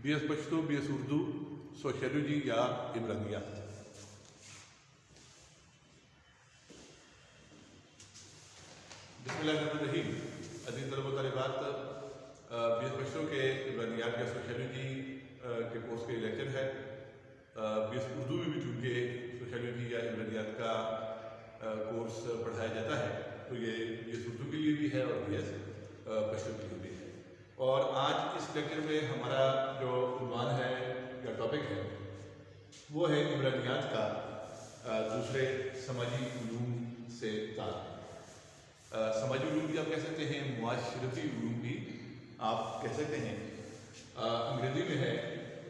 B S Pashto, B S Urdu, sociology یا عمرانیات۔ بسم اللہ الرحمن الرحیم۔ عزیز طلبہ و طالبات، بی ایس پشتو کے عمرانیات یا سوشیولوجی کے کورس کے لیکچر ہے۔ بی ایس اردو میں بھی چونکہ سوشیولوجی یا عمرانیات کا کورس پڑھایا جاتا ہے، تو یہ بی ایس اردو کے لیے بھی ہے اور بی ایس پشتو کے لیے بھی ہے۔ اور آج اس لیکچر میں ہمارا جو عنوان ہے یا ٹاپک ہے وہ ہے عمرانیات کا دوسرے سماجی علوم سے تعلق۔ سماجی علوم بھی آپ کہہ سکتے ہیں، معاشرتی علوم بھی آپ کہہ سکتے ہیں۔ انگریزی میں ہے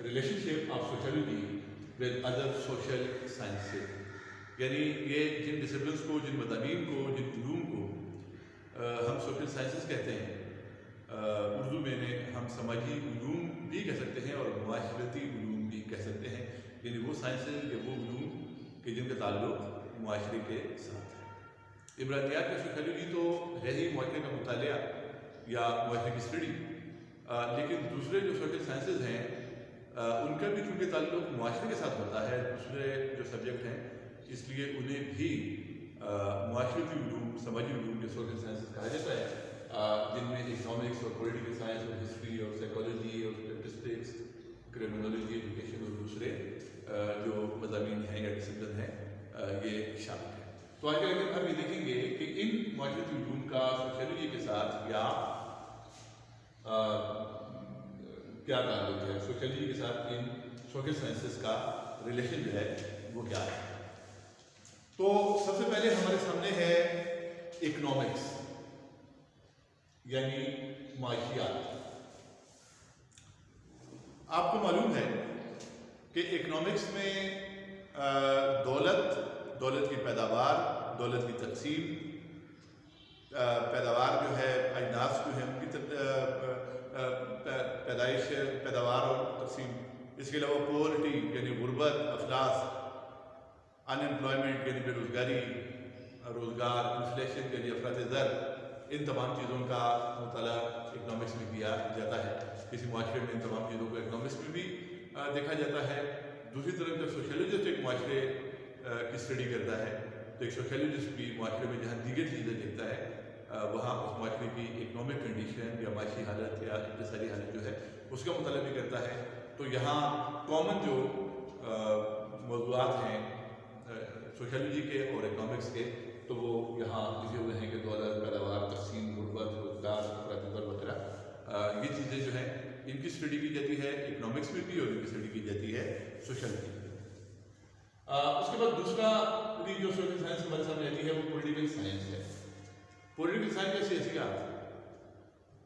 relation ship of sociology with other social sciences, یعنی یہ جن ڈسپلنس کو، جن مضامین کو، جن علوم کو ہم سوشل سائنسز کہتے ہیں، اردو میں ہم سماجی علوم بھی کہہ سکتے ہیں اور معاشرتی علوم بھی کہہ سکتے ہیں، یعنی وہ سائنسز یا وہ علوم کہ جن کا تعلق معاشرے کے ساتھ ہے۔ عمرانیات کا سوشیولوجی تو ہے ہی معاشرے کا مطالعہ یا معاشرے کی اسٹڈی، لیکن دوسرے جو سوشل سائنسز ہیں ان کا بھی چونکہ تعلق معاشرے کے ساتھ ہوتا ہے، دوسرے جو سبجیکٹ ہیں، اس لیے انہیں بھی معاشرتی علوم، سماجی علوم کے سوشل سائنسز کہا جاتا ہے، جن میں اکنامکس اور پولیٹیکل سائنس اور ہسٹری اور سائیکالوجی اور اسٹیٹسٹکس، کرمنالوجی، ایجوکیشن اور دوسرے جو مضامین ہیں یا ڈسپلن ہیں یہ شامل ہیں۔ تو آج کے لیکچر ہم یہ دیکھیں گے کہ ان معاشرتی علوم کا سوشیولوجی کے ساتھ کیا تعلق ہے، سوشیولوجی کے ساتھ ان سوشل سائنسز کا ریلیشن جو ہے وہ کیا ہے۔ تو سب سے پہلے ہمارے سامنے ہے اکنامکس یعنی معاشیات۔ آپ کو معلوم ہے کہ اکنامکس میں دولت کی پیداوار، دولت کی تقسیم، پیداوار جو ہے، اجناس جو ہے ان کی پیدائش، پیداوار اور تقسیم، اس کے علاوہ پورٹی یعنی غربت، افلاس، ان امپلائمنٹ یعنی بے روزگاری، روزگار، انفلیشن یعنی افراط زر، ان تمام چیزوں کا مطالعہ اکنامکس میں کیا جاتا ہے۔ کسی معاشرے میں ان تمام چیزوں کو اکنامکس میں بھی دیکھا جاتا ہے۔ دوسری طرف جب سوشیولوجسٹ ایک معاشرے کی اسٹڈی کرتا ہے تو ایک سوشیولوجسٹ بھی معاشرے میں جہاں دیگر چیزیں دیکھتا ہے وہاں اس معاشرے کی اکنامک کنڈیشن یا معاشی حالت یا اقتصادی حالت جو ہے اس کا مطالعہ بھی کرتا ہے۔ تو یہاں کامن جو موضوعات ہیں سوشیولوجی کے اور اکنامکس کے، تو وہ یہاں لکھے ہوئے ہیں کہ دولت، پیداوار، تقسیم، غربت، روزگار، افراط زر وغیرہ، یہ چیزیں جو ہیں ان کی اسٹڈی کی جاتی ہے اکنامکس میں بھی اور ان کی اسٹڈی کی جاتی ہے سوشیولوجی میں۔ اس کے بعد دوسرا جو سوشل سائنس ہمارے سامنے آتی ہے وہ پولیٹیکل سائنس ہے۔ پولیٹیکل سائنس یا سیاسیات۔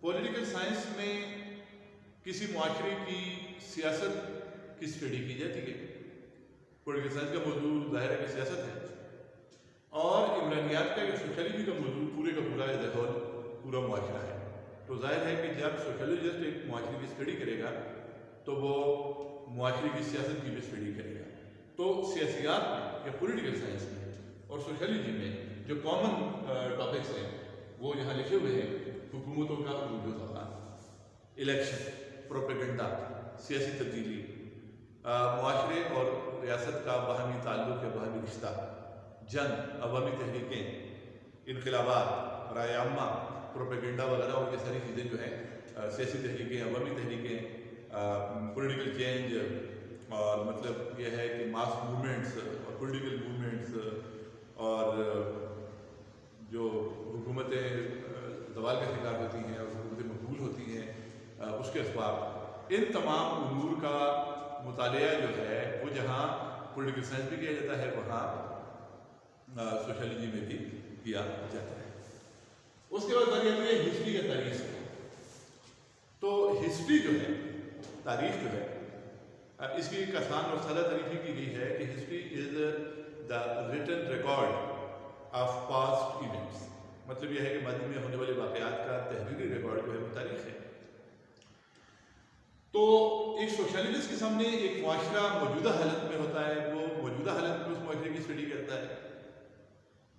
پولیٹیکل سائنس میں کسی معاشرے کی سیاست کی اسٹڈی کی جاتی ہے۔ پولیٹیکل سائنس کا موضوع ظاہر ہے کہ سیاست ہے، اور عمرانیات کا یا سوشیولوجی کا موضوع پورے کا پورا ایز اے ہول پورا معاشرہ ہے۔ تو ظاہر ہے کہ جب سوشیولوجسٹ ایک معاشرے کی اسٹڈی کرے گا تو وہ معاشرے کی سیاست کی بھی اسٹڈی کرے گا۔ تو سیاسیات میں یا پولیٹیکل سائنس میں اور سوشیولوجی میں جو کامن ٹاپکس ہیں وہ یہاں لکھے ہوئے ہیں: حکومتوں کا عروج و زوال، الیکشن، پروپیگنڈا، سیاسی تبدیلی، معاشرے اور ریاست کا باہمی تعلق یا باہمی رشتہ، جنگ، عوامی تحریکیں، انقلابات، رائے عامہ، پروپیگنڈا وغیرہ، اور یہ ساری چیزیں جو ہیں سیاسی تحریکیں، عوامی تحریکیں، پولیٹیکل چینج، اور مطلب یہ ہے کہ ماس موومنٹس اور پولیٹیکل موومنٹس، اور جو حکومتیں زوال کا شکار ہوتی ہیں اور حکومتیں مقبول ہوتی ہیں، اس کے اسباب، ان تمام امور کا مطالعہ جو ہے وہ جہاں پولیٹیکل سائنس بھی کیا جاتا ہے وہاں سوشیولوجی میں بھی کیا جاتا ہے۔ اس کے بعد بات آتی ہے ہسٹری یا تاریخ کی۔ تو ہسٹری جو ہے، تاریخ جو ہے، اس کی ایک آسان اور سادہ تعریف کی گئی ہے کہ history is the return record of past events. مطلب یہ ہے کہ ماضی میں ہونے والے واقعات کا تحریری ریکارڈ جو ہے وہ تاریخ ہے۔ تو ایک سوشیولوجسٹ کے سامنے ایک معاشرہ موجودہ حالت میں ہوتا ہے، وہ موجودہ حالت میں اس معاشرے کی اسٹڈی کرتا ہے،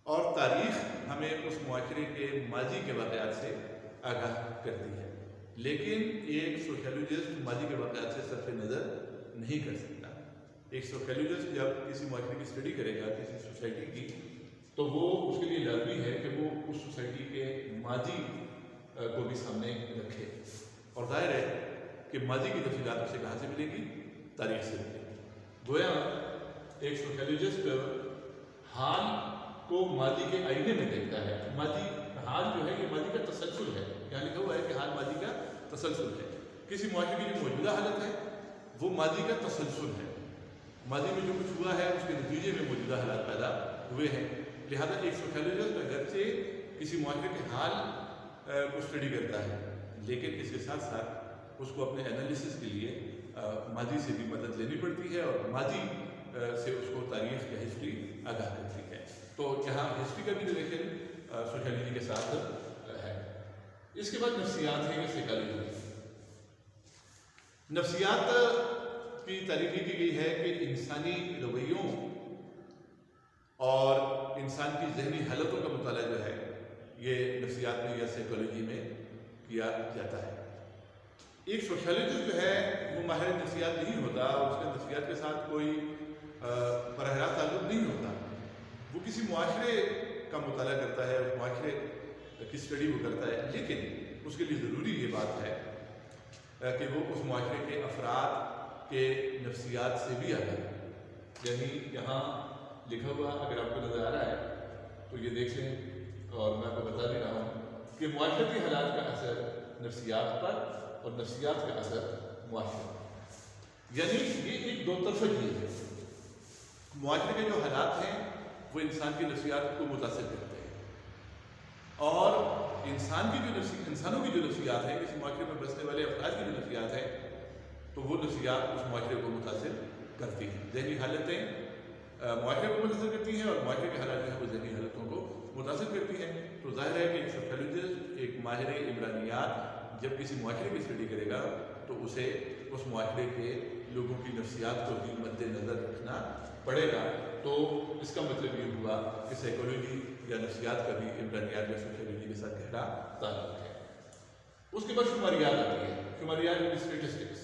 اور تاریخ ہمیں اس معاشرے کے ماضی کے واقعات سے آگاہ کرتی ہے۔ لیکن ایک سوشیولوجسٹ ماضی کے واقعات سے صرف نظر نہیں کر سکتا. ایک سوشیولوجسٹ جب کسی معاشرے کی اسٹڈی کرے گا، کسی سوسائٹی کی، تو وہ اس کے لیے لازمی ہے کہ وہ اس سوسائٹی کے ماضی کو بھی سامنے رکھے. اور ظاہر ہے کہ ماضی کی تفصیلات اسے کہاں سے ملے گی؟ تاریخ سے ملے گی. گویا ایک سوشیولوجسٹ حال کو ماضی کے آئینے میں دیکھتا ہے. ماضی حال جو ہے یہ ماضی کا تسلسل ہے. یہاں لکھا ہوا ہے کہ حال ماضی کا تسلسل ہے. کسی معاشرے کی جو موجودہ حالت ہے وہ ماضی کا تسلسل ہے. ماضی میں جو کچھ ہوا ہے اس کے نتیجے میں موجودہ حالات پیدا ہوئے ہیں. لہذا ایک سوشیولوجسٹ اگرچہ کسی معاشرے کے حال کو اسٹڈی کرتا ہے، لیکن اس کے ساتھ ساتھ اس کو اپنے انالیسس کے لیے ماضی سے بھی مدد لینی پڑتی ہے، اور ماضی سے اس کو تاریخ یا ہسٹری آگاہ کرتی ہے. تو یہاں ہسٹری کا بھی ریلیشن سوشیالوجی کے ساتھ ہے. اس کے بعد نفسیات ہے یا سائیکالوجی. نفسیات کی تعریف کی گئی ہے کہ انسانی رویوں اور انسان کی ذہنی حالتوں کا مطالعہ جو ہے یہ نفسیات میں یا سائیکالوجی میں کیا جاتا ہے. ایک سوشیالوجسٹ جو ہے وہ ماہر نفسیات نہیں ہوتا، اس کے نفسیات کے ساتھ کوئی براہ راست تعلق نہیں ہوتا. وہ کسی معاشرے کا مطالعہ کرتا ہے، اس معاشرے کی اسٹڈی وہ کرتا ہے، لیکن اس کے لیے ضروری یہ بات ہے کہ وہ اس معاشرے کے افراد کے نفسیات سے بھی آگاہ ہے. یعنی یہاں لکھا ہوا اگر آپ کو نظر آ رہا ہے تو یہ دیکھ لیں، اور میں آپ کو بتا بھی رہا ہوں کہ معاشرتی حالات کا اثر نفسیات پر اور نفسیات کا اثر معاشرے پر. یعنی یہ ایک دو طرفہ چیز ہے. معاشرے کے جو حالات ہیں وہ انسان کی نفسیات کو متاثر کرتے ہیں، اور انسانوں کی جو نفسیات ہیں، اس معاشرے میں بسنے والے افراد کی جو نفسیات ہیں، تو وہ نفسیات اس معاشرے کو متاثر کرتی ہیں. ذہنی حالتیں معاشرے کو متاثر کرتی ہیں، اور معاشرے کے حالات جو ہیں وہ ذہنی حالتوں کو متاثر کرتی ہیں. تو ظاہر ہے کہ ایک سوشیولوجسٹ، ایک ماہر عمرانیات جب کسی معاشرے کی اسٹڈی کرے گا تو اسے اس معاشرے کے لوگوں کی نفسیات کو بھی مد نظر رکھنا پڑے گا. تو اس کا مطلب یہ ہوا کہ سائیکالوجی یا نفسیات کا بھی عمرانیات یا سوشیولوجی کے ساتھ گہرا تعلق ہے. اس کے بعد شماریات آتی ہے. شماریات یعنی اسٹیٹسٹکس.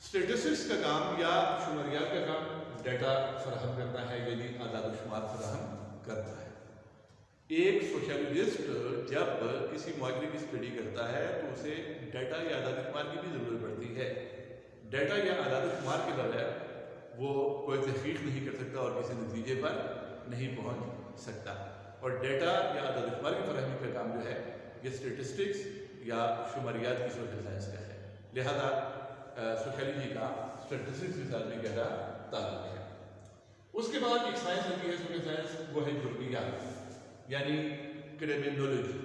اسٹیٹسٹکس کا کام یا شماریات کا کام ڈیٹا فراہم کرنا ہے، یعنی اعداد و شمار فراہم کرتا ہے. ایک سوشیولوجسٹ جب کسی معاشرے کی اسٹڈی کرتا ہے تو اسے ڈیٹا یا اعداد و شمار کی بھی ضرورت پڑتی ہے. ڈیٹا یا اعداد و شمار کے بغیر وہ کوئی تحقیق نہیں کر سکتا اور کسی نتیجے پر نہیں پہنچ سکتا. اور ڈیٹا یا اعداد و شمار کی فراہمی کا کام جو ہے یہ اسٹیٹسٹکس یا شماریات کی سوشل سائنس کا ہے. لہذا سوشیالوجی کا اسٹیٹسٹکس کے ساتھ بھی گہرا تعلق ہے. اس کے بعد ایک سائنس ہوتی ہے سوشل سائنس، وہ ہے جرمیات یعنی کرمینولوجی.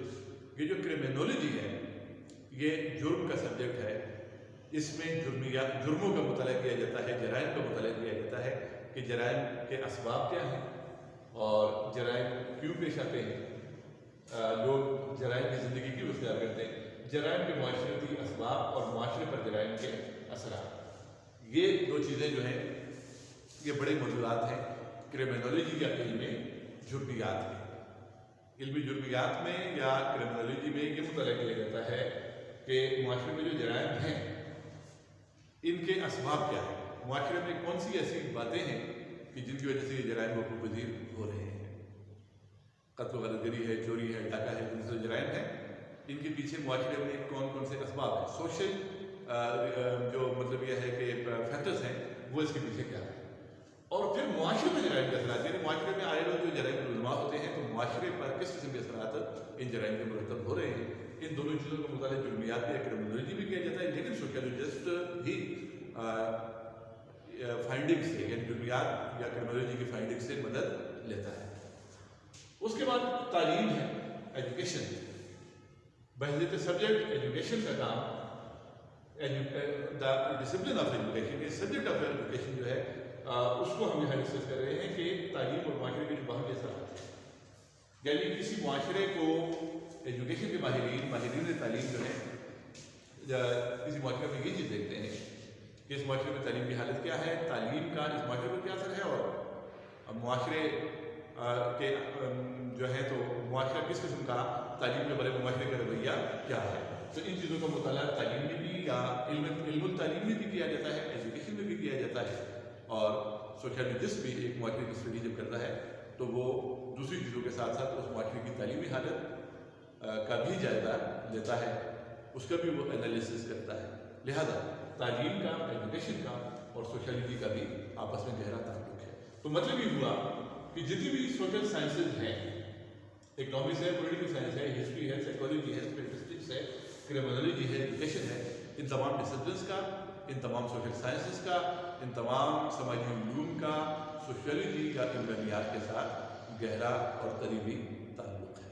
یہ جو کرمینولوجی ہے یہ جرم کا سبجیکٹ ہے. اس میں جرموں کا مطالعہ کیا جاتا ہے، جرائم کا مطالعہ کیا جاتا ہے کہ جرائم کے اسباب کیا ہیں اور جرائم کیوں پیش آتے ہیں، لوگ جرائم کی زندگی کیوں اختیار کرتے ہیں، جرائم کے معاشرتی اسباب اور معاشرے پر جرائم کے اثرات. یہ دو چیزیں جو ہیں یہ بڑے موضوعات ہیں کرمینولوجی یا علم جرمیات میں. علم جرمیات میں یا کرمینولوجی میں یہ مطالعہ کیا جاتا ہے کہ معاشرے میں جو جرائم ہیں ان کے اسباب کیا ہیں، معاشرے میں کون سی ایسی باتیں ہیں کہ جن کی وجہ سے یہ جرائم وقوع پذیر ہو رہے ہیں. قتل و غارت گری ہے، چوری ہے، ڈاکہ ہے، جن سے جرائم ہیں ان کے پیچھے معاشرے میں کون کون سے اسباب ہیں، سوشل جو مطلب یہ ہے کہ فیکٹرز ہیں وہ اس کے پیچھے کیا ہے. اور پھر معاشرے میں جرائم کے اثرات، یعنی معاشرے میں آئے لوگ جو جرائم کے ملزمہ ہوتے ہیں تو معاشرے پر کس قسم کے اثرات ان جرائم کے مرتب ہو رہے ہیں. ان دونوں چیزوں کا مطالعہ جرمیات یا کرمینولوجی بھی کیا جاتا ہے، لیکن سوشیولوجسٹ بھی فائنڈنگ سے یعنی جرمیات یا کرمینولوجی کی فائنڈنگ سے مدد لیتا ہے. اس کے بعد تعلیم ہے، ایجوکیشن. بحیثیت سبجیکٹ ایجوکیشن کا کام، ڈسپلن آف ایجوکیشن، یہ سبجیکٹ آف ایجوکیشن جو ہے اس کو ہم یہاں ڈسکس کر رہے ہیں کہ تعلیم اور معاشرے کے جو باہمی اثرات ہیں. یعنی کسی معاشرے کو ایجوکیشن کے ماہرین تعلیم جو ہے کسی معاشرے میں یہ چیز دیکھتے ہیں کہ اس معاشرے میں تعلیم کی حالت کیا ہے، تعلیم کا اس معاشرے پر کیا اثر ہے، اور معاشرے کے جو ہے تو معاشرہ کس قسم کا تعلیم کے بارے میں معاشرے کا رویہ کیا ہے. تو ان چیزوں کا مطالعہ تعلیم میں بھی یا علم التعلیم میں بھی کیا جاتا ہے، ایجوکیشن میں بھی کیا جاتا ہے. اور سوشیالوجسٹ بھی ایک معاشرے کی اسٹڈی جب کرتا ہے تو وہ دوسری چیزوں کے ساتھ ساتھ اس معاشرے کی تعلیمی حالت کا بھی جائزہ لیتا ہے، اس کا بھی وہ انالیسس کرتا ہے. لہذا تعلیم کا، ایجوکیشن کا اور سوشیالوجی کا بھی آپس میں گہرا تعلق ہے. تو مطلب یہ ہوا کہ جتنی بھی سوشل سائنسز ہیں، اکنامکس ہے، پولیٹیکل سائنس ہے، ہسٹری ہے، سائیکالوجی ہے، اسٹیٹسٹکس ہے، کرمنالوجی ہے، ایجوکیشن ہے، ان تمام ڈسپلنس کا، ان تمام سوشل سائنسز کا، ان تمام سماجی علوم کا سوشیالوجی یا علمیات کے ساتھ گہرا اور قریبی تعلق ہے.